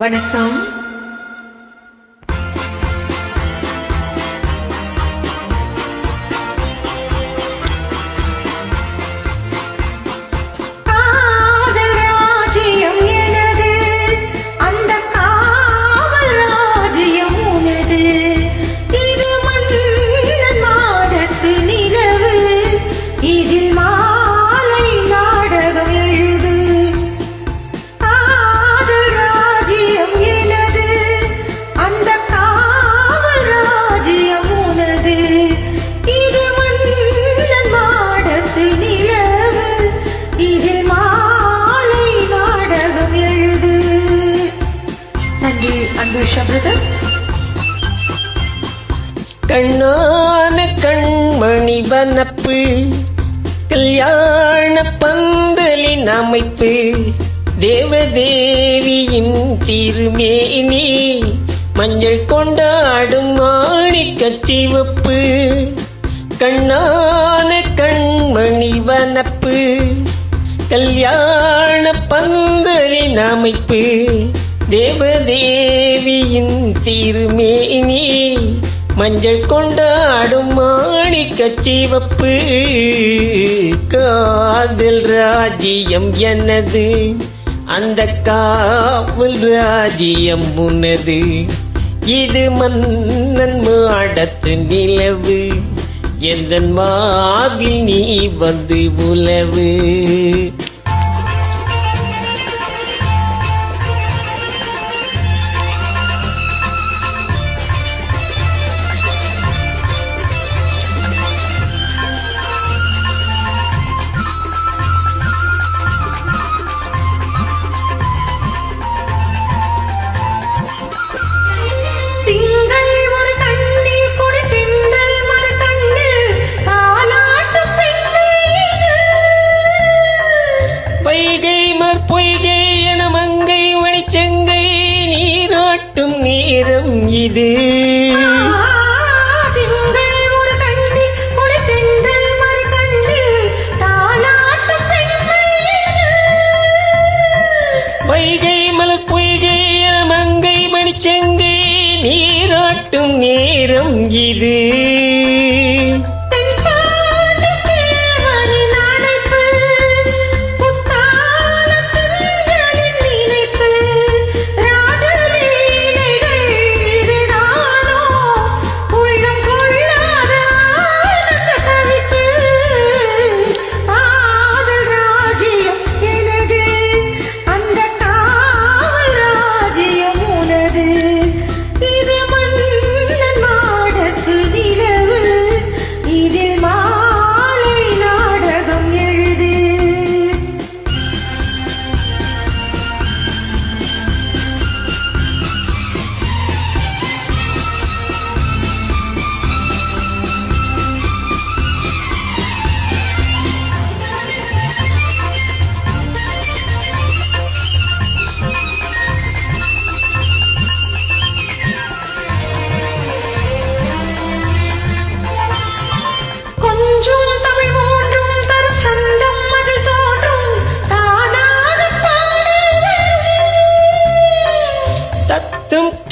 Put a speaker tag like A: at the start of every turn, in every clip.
A: வணக்கம்.
B: கண்ணான கண்மணி வனப்பு கல்யாண பந்தலின் அமைப்பு தேவதேவியின் திருமேனி மஞ்சள் கொண்டாடும் மாணிக்கச் சிவப்பு. கண்ணான கண்மணி வனப்பு கல்யாண பந்தலின் அமைப்பு தேவதேவியின் திருமேனி மஞ்சள் கொண்டாடும் மாணிக்கச் சிவப்பு. காதல் ராஜ்யம் எனது, அந்த காவல் ராஜ்யம் உனது. இது மன்னன் மாடத்து நிலவு, எந்தன் மாவில் நீ வந்து உலவு. பொய்கை என மங்கை வழிச்செங்கை நீராட்டும் நேரம் இது. வைகை மலர் பொய்கை என மங்கை மணிச்செங்கை நீராட்டும் நேரம் இது.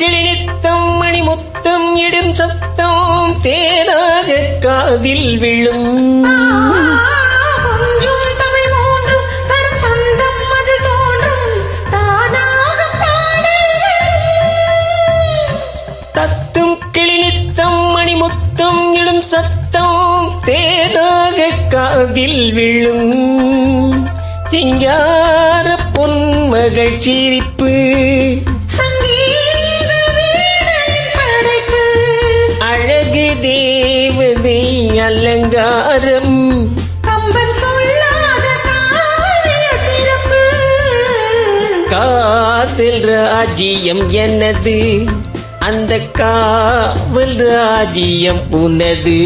B: கிளித்தம் மணி முத்தம் இடும் சத்தம் தேனாக காதில் விழும். தத்தும் கிளித்தம் மணி முத்தம் இடும் சத்தம் தேனாக காதில் விழும். சிங்கார பொன்மகள் சிரிப்பு தேவதை அலங்காரம்
A: கம்பன் சொல்லாத காவிய சிறப்பு.
B: காதல் ராஜ்யம் எனது, அந்த காவல் ராஜ்யம் உனது.